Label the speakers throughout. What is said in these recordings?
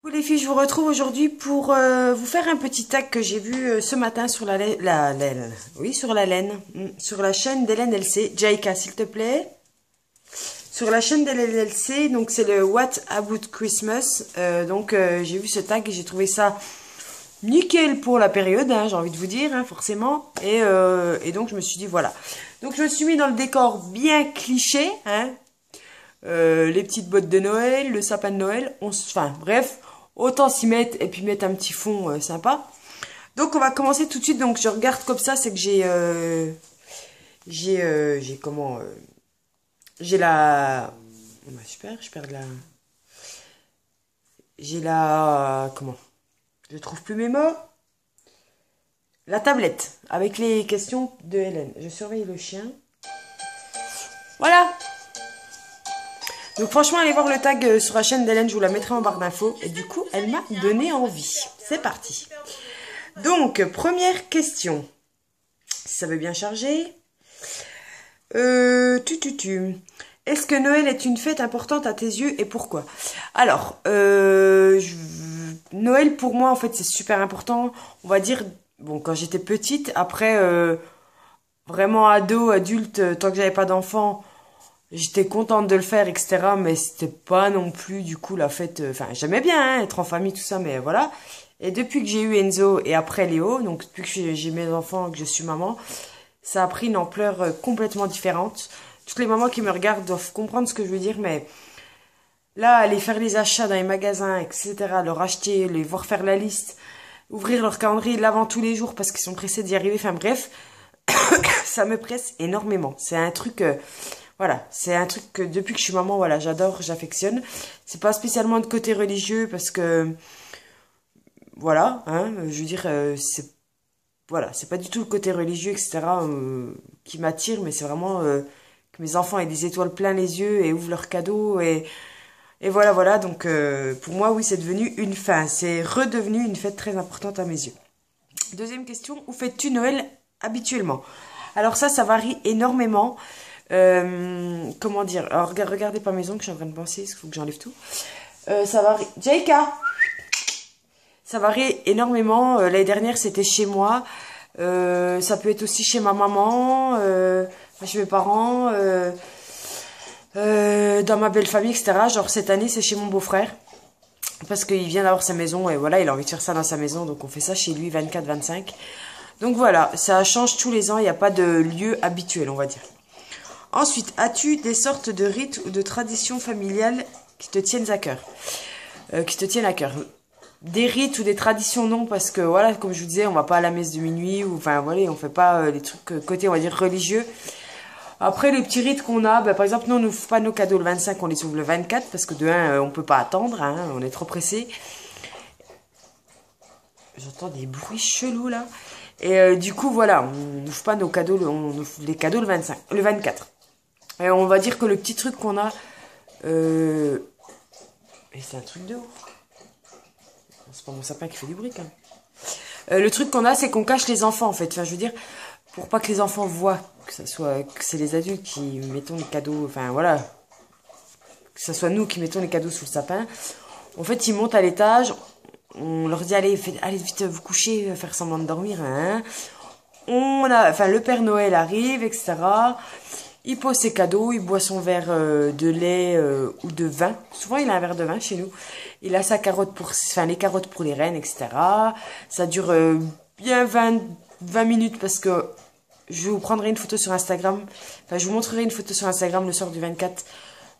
Speaker 1: Coucou les filles, je vous retrouve aujourd'hui pour vous faire un petit tag que j'ai vu ce matin sur la laine. Oui, sur la laine. Sur la chaîne d'Hélène LC. Jaika, s'il te plaît. Sur la chaîne d'Hélène LC, donc c'est le What About Christmas. J'ai vu ce tag et j'ai trouvé ça nickel pour la période, hein, j'ai envie de vous dire, hein, forcément. Et donc je me suis dit voilà. Donc je me suis mis dans le décor bien cliché, hein. Les petites bottes de Noël, le sapin de Noël, enfin bref, autant s'y mettre et puis mettre un petit fond sympa. Donc on va commencer tout de suite. Donc je regarde comme ça, c'est que j'ai la, oh, bah, super, je perds la, j'ai la, comment, je trouve plus mes mots. La tablette avec les questions de Hélène. Je surveille le chien. Voilà. Donc franchement, allez voir le tag sur la chaîne d'Hélène, je vous la mettrai en barre d'infos. Et du coup, elle m'a donné envie. C'est parti. Donc, première question. Si ça veut bien charger. Est-ce que Noël est une fête importante à tes yeux et pourquoi? Alors, Noël pour moi, en fait, c'est super important. On va dire, bon, quand j'étais petite, après, vraiment ado, adulte, tant que j'avais pas d'enfant... J'étais contente de le faire, etc. Mais c'était pas non plus, du coup, la fête... Enfin, j'aimais bien hein, être en famille, tout ça, mais voilà. Et depuis que j'ai eu Enzo et après Léo, donc depuis que j'ai mes enfants et que je suis maman, ça a pris une ampleur complètement différente. Toutes les mamans qui me regardent doivent comprendre ce que je veux dire, mais là, aller faire les achats dans les magasins, etc., leur acheter, les voir faire la liste, ouvrir leur calendrier l'avant tous les jours parce qu'ils sont pressés d'y arriver, enfin bref, ça me presse énormément. C'est un truc... Voilà, c'est un truc que depuis que je suis maman, voilà, j'adore, j'affectionne. C'est pas spécialement de côté religieux parce que, voilà, hein, je veux dire, voilà, c'est pas du tout le côté religieux, etc., qui m'attire, mais c'est vraiment que mes enfants aient des étoiles plein les yeux et ouvrent leurs cadeaux et voilà, voilà. Donc, pour moi, oui, c'est devenu c'est redevenu une fête très importante à mes yeux. Deuxième question, où fêtes-tu Noël habituellement? Alors ça varie énormément. Comment dire? Alors regardez pas mes ongles, je suis en train de penser, il faut que j'enlève tout. Ça varie. Jaika! Ça varie énormément. L'année dernière, c'était chez moi. Ça peut être aussi chez ma maman, chez mes parents, dans ma belle famille, etc. Genre cette année, c'est chez mon beau-frère. Parce qu'il vient d'avoir sa maison et voilà, il a envie de faire ça dans sa maison. Donc on fait ça chez lui 24-25. Donc voilà, ça change tous les ans, il n'y a pas de lieu habituel, on va dire. Ensuite, as-tu des sortes de rites ou de traditions familiales qui te tiennent à cœur? Qui te tiennent à cœur. Des rites ou des traditions, non, parce que voilà, comme je vous disais, on va pas à la messe de minuit, ou enfin voilà, on fait pas les trucs côté, on va dire, religieux. Après, les petits rites qu'on a, par exemple, nous, on n'ouvre pas nos cadeaux le 25, on les ouvre le 24, parce que de un, on peut pas attendre, hein, on est trop pressé. J'entends des bruits chelous là. Et du coup, voilà, on n'ouvre pas nos cadeaux, on ouvre les cadeaux le 25, le 24. Et on va dire que le petit truc qu'on a... Et c'est un truc de ouf. C'est pas mon sapin qui fait du bruit, quand même. Le truc qu'on a, c'est qu'on cache les enfants, en fait. Enfin, je veux dire, pour pas que les enfants voient que c'est les adultes qui mettons les cadeaux... Enfin, voilà. Que ce soit nous qui mettons les cadeaux sous le sapin. En fait, ils montent à l'étage. On leur dit, allez vite vous coucher, faire semblant de dormir. Hein. Enfin, le Père Noël arrive, etc., il pose ses cadeaux, il boit son verre de lait ou de vin. Souvent, il a un verre de vin chez nous. Il a sa carotte les carottes pour les reines, etc. Ça dure bien 20 minutes parce que je vous prendrai une photo sur Instagram. Enfin, je vous montrerai une photo sur Instagram le soir du 24.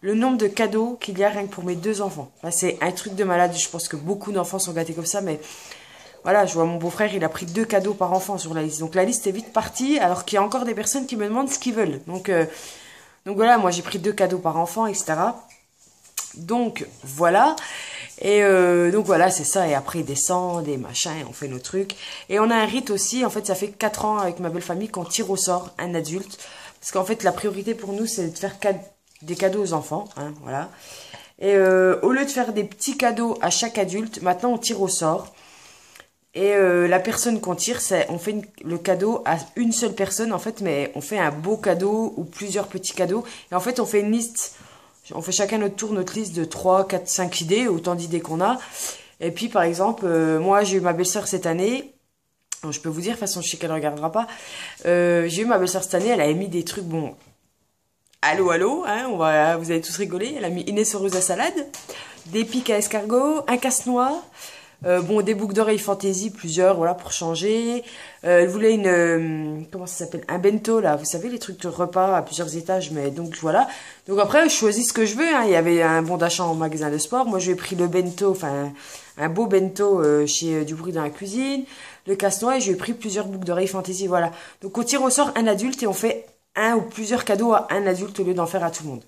Speaker 1: Le nombre de cadeaux qu'il y a rien que pour mes 2 enfants. Enfin, c'est un truc de malade. Je pense que beaucoup d'enfants sont gâtés comme ça, mais... Voilà, je vois mon beau-frère, il a pris 2 cadeaux par enfant sur la liste. Donc la liste est vite partie, alors qu'il y a encore des personnes qui me demandent ce qu'ils veulent. Donc voilà, moi j'ai pris 2 cadeaux par enfant, etc. Donc voilà. Et donc voilà, c'est ça. Et après, il descend, des machins, et on fait nos trucs. Et on a un rite aussi. En fait, ça fait 4 ans avec ma belle famille qu'on tire au sort un adulte. Parce qu'en fait, la priorité pour nous, c'est de faire des cadeaux aux enfants. Hein, voilà. Et au lieu de faire des petits cadeaux à chaque adulte, maintenant on tire au sort. Et la personne qu'on tire, on fait le cadeau à une seule personne, en fait, mais on fait un beau cadeau ou plusieurs petits cadeaux. Et en fait, on fait une liste, on fait chacun notre tour, notre liste de 3, 4, 5 idées, autant d'idées qu'on a. Et puis, par exemple, moi, j'ai eu ma belle-sœur cette année. Je peux vous dire, de toute façon, je sais qu'elle ne regardera pas. J'ai eu ma belle-sœur cette année, elle avait mis des trucs, bon... Allô, allô, hein, vous allez tous rigoler. Elle a mis Inès heureuse à salade, des pics à escargot, un casse-noix, bon, des boucles d'oreilles fantaisie, plusieurs, voilà, pour changer. Elle voulait comment ça s'appelle? Un bento, là, vous savez, les trucs de repas à plusieurs étages, mais donc voilà. Donc après, je choisis ce que je veux, hein. Il y avait un bon d'achat en magasin de sport. Moi, je lui ai pris le bento, enfin, un beau bento chez Du Bruit dans la cuisine, le casse-noix, et je lui ai pris plusieurs boucles d'oreilles fantaisie, voilà. Donc on tire au sort un adulte et on fait un ou plusieurs cadeaux à un adulte au lieu d'en faire à tout le monde.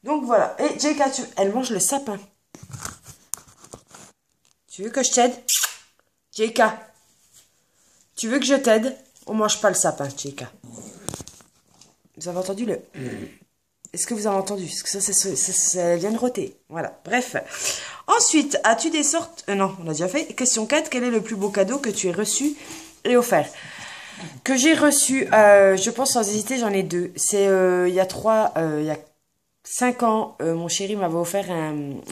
Speaker 1: Donc voilà. Et Jeka, elle mange le sapin. Tu veux que je t'aide? Jeka, tu veux que je t'aide? On mange pas le sapin, Jeka. Vous avez entendu le... Est-ce que vous avez entendu? Parce que ça vient de roter. Voilà. Bref. Ensuite, as-tu des sortes... non, on a déjà fait. Question 4. Quel est le plus beau cadeau que tu aies reçu et offert? Que j'ai reçu, je pense sans hésiter, j'en ai deux. C'est il y a 5 ans, mon chéri m'avait offert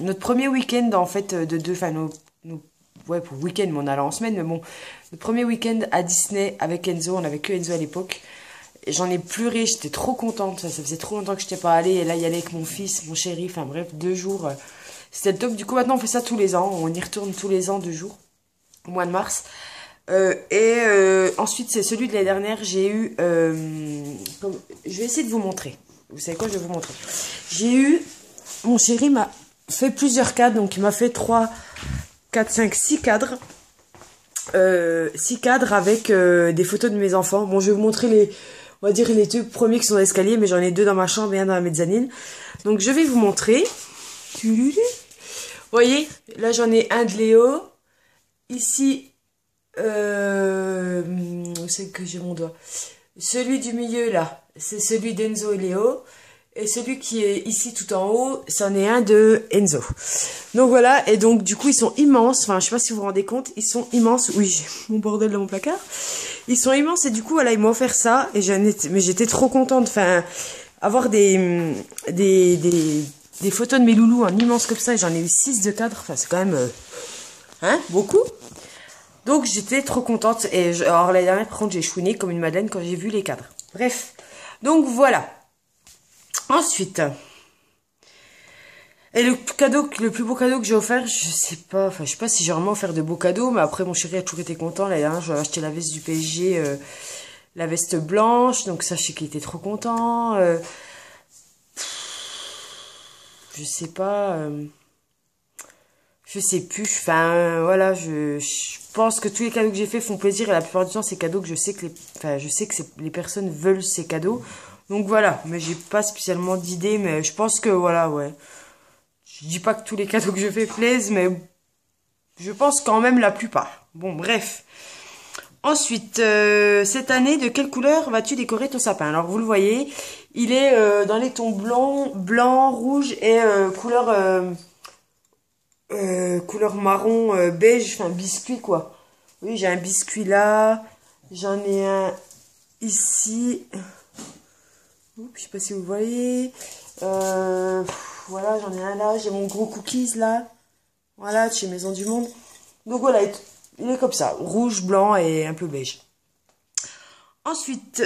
Speaker 1: notre premier week-end en fait de deux, enfin ouais pour week-end, mais on allait en semaine, mais bon, notre premier week-end à Disney avec Enzo, on avait que Enzo à l'époque. J'en ai pleuré, j'étais trop contente, ça faisait trop longtemps que je n'étais pas allée, et là y aller avec mon fils, mon chéri, enfin bref, 2 jours, c'était le top. Du coup maintenant on fait ça tous les ans, on y retourne tous les ans 2 jours, au mois de mars. Ensuite, c'est celui de l'année dernière, j'ai eu... je vais essayer de vous montrer. Vous savez quoi, je vais vous montrer. J'ai eu... Mon chéri m'a fait plusieurs cadres, donc il m'a fait 3, 4, 5, 6 cadres. 6 cadres avec des photos de mes enfants. Bon, je vais vous montrer on va dire les 2 premiers qui sont dans l'escalier, mais j'en ai 2 dans ma chambre et un dans la mezzanine. Donc, je vais vous montrer. Vous voyez, là, j'en ai un de Léo. Ici... où c'est que j'ai mon doigt? Celui du milieu là, c'est celui d'Enzo et Léo. Et celui qui est ici tout en haut, c'en est un de Enzo. Donc voilà, et donc du coup ils sont immenses. Enfin, je sais pas si vous vous rendez compte, ils sont immenses. Oui, j'ai mon bordel dans mon placard. Ils sont immenses et du coup voilà, ils m'ont offert ça. Et mais j'étais trop contente. Enfin, avoir des photos de mes loulous en immense comme ça. Et j'en ai eu 6 de cadres. Enfin, c'est quand même beaucoup. Donc j'étais trop contente. Et alors l'année dernière, par contre, j'ai chouiné comme une madeleine quand j'ai vu les cadres. Bref. Donc voilà. Ensuite. Et le plus beau cadeau que j'ai offert, je sais pas. Enfin, je sais pas si j'ai vraiment offert de beaux cadeaux. Mais après, mon chéri a toujours été content. L'année dernière, j'avais acheté la veste du PSG. La veste blanche. Donc ça, je sais qu'il était trop content. Je sais pas. Je sais plus. Enfin, voilà, je pense que tous les cadeaux que j'ai faits font plaisir. Et la plupart du temps, c'est cadeaux que je sais que les personnes veulent ces cadeaux. Donc voilà, mais j'ai pas spécialement d'idée, mais je pense que voilà, ouais. Je dis pas que tous les cadeaux que je fais plaisent, mais je pense quand même la plupart. Bon, bref. Ensuite, cette année, de quelle couleur vas-tu décorer ton sapin? Alors, vous le voyez, il est dans les tons blanc, rouge et couleur marron, beige, enfin biscuit quoi. Oui, j'ai un biscuit là, j'en ai un ici. Oups, je sais pas si vous voyez. Voilà, j'en ai un là, j'ai mon gros cookies là. Voilà, de chez Maison du Monde. Donc voilà, il est comme ça, rouge, blanc et un peu beige. Ensuite,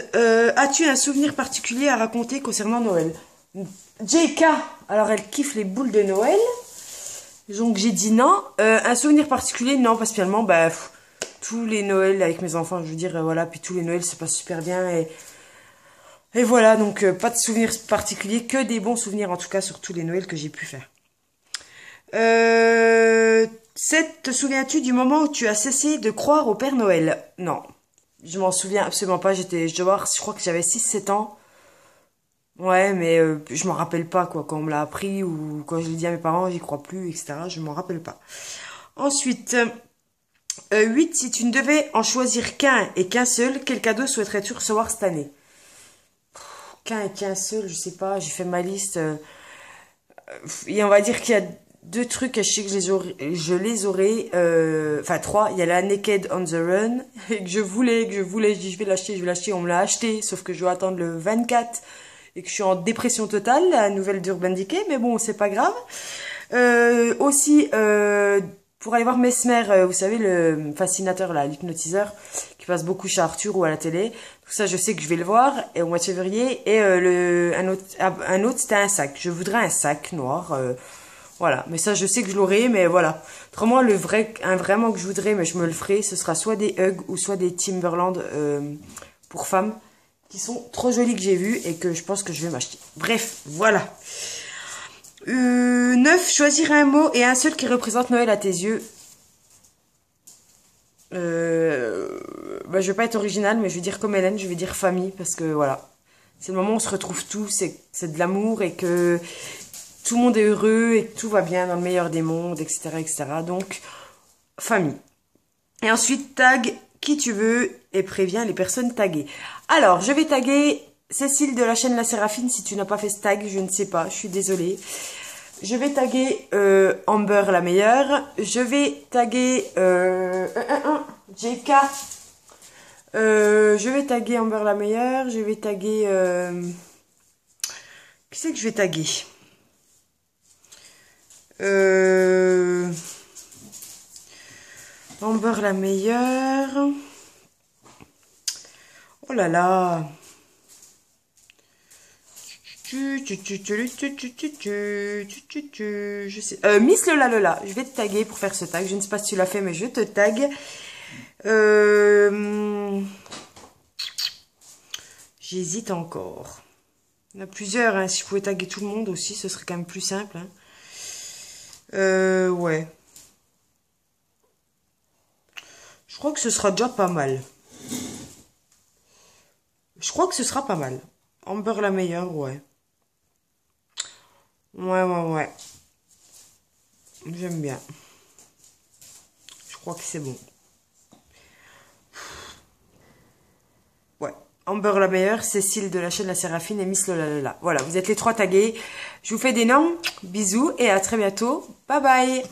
Speaker 1: as-tu un souvenir particulier à raconter concernant Noël? JK, alors elle kiffe les boules de Noël. Donc j'ai dit non. Un souvenir particulier, non, pas spécialement. Bah, tous les Noëls avec mes enfants, je veux dire, voilà, puis tous les Noëls se passent super bien et voilà, donc pas de souvenirs particuliers, que des bons souvenirs en tout cas sur tous les Noëls que j'ai pu faire. 7, te souviens-tu du moment où tu as cessé de croire au Père Noël? Non, je m'en souviens absolument pas. Je crois que j'avais 6-7 ans. Ouais, mais je m'en rappelle pas, quoi. Quand on me l'a appris ou quand je l'ai dit à mes parents, j'y crois plus, etc. Je m'en rappelle pas. Ensuite, 8, si tu ne devais en choisir qu'un et qu'un seul, quel cadeau souhaiterais-tu recevoir cette année? Qu'un et qu'un seul, je sais pas, j'ai fait ma liste. Et on va dire qu'il y a 2 trucs, je sais que je les aurais. Enfin, 3, il y a la Naked on the Run, et que je voulais, je dis je vais l'acheter, on me l'a acheté, sauf que je dois attendre le 24. Et que je suis en dépression totale, la nouvelle d'Urban Decay, mais bon, c'est pas grave. Aussi, pour aller voir Mesmer, vous savez, le fascinateur, là, l'hypnotiseur, qui passe beaucoup chez Arthur ou à la télé. Tout ça, je sais que je vais le voir, et au mois de février. Et un autre, c'était un sac. Je voudrais un sac noir, voilà. Mais ça, je sais que je l'aurai, mais voilà. Autrement, vraiment que je voudrais, mais je me le ferai, ce sera soit des Hugg ou soit des Timberland pour femmes, qui sont trop jolis que j'ai vus et que je pense que je vais m'acheter. Bref, voilà. 9. Choisir un mot et un seul qui représente Noël à tes yeux. Je vais pas être originale, mais je vais dire comme Hélène, je vais dire famille, parce que voilà. C'est le moment où on se retrouve tous, c'est de l'amour et que tout le monde est heureux et que tout va bien dans le meilleur des mondes, etc., etc. Donc, famille. Et ensuite, tag qui tu veux et préviens les personnes taguées. Alors, je vais taguer Cécile de la chaîne La Séraphine. Si tu n'as pas fait ce tag, je ne sais pas, je suis désolée. Je vais taguer Amber la meilleure. Je vais taguer JK. Je vais taguer Amber la meilleure. Je vais taguer... Qui c'est que je vais taguer Amber la meilleure. Oh là là. Je sais. Miss Lola. Je vais te taguer pour faire ce tag. Je ne sais pas si tu l'as fait, mais je te tag. J'hésite encore. Il y en a plusieurs. Hein. Si je pouvais taguer tout le monde aussi, ce serait quand même plus simple. Hein. Ouais. Je crois que ce sera déjà pas mal. Je crois que ce sera pas mal. Amber la meilleure, ouais. Ouais. J'aime bien. Je crois que c'est bon. Ouais. Amber la meilleure, Cécile de la chaîne La Séraphine et Miss Lola. Voilà, vous êtes les 3 tagués. Je vous fais d'énormes bisous et à très bientôt. Bye bye.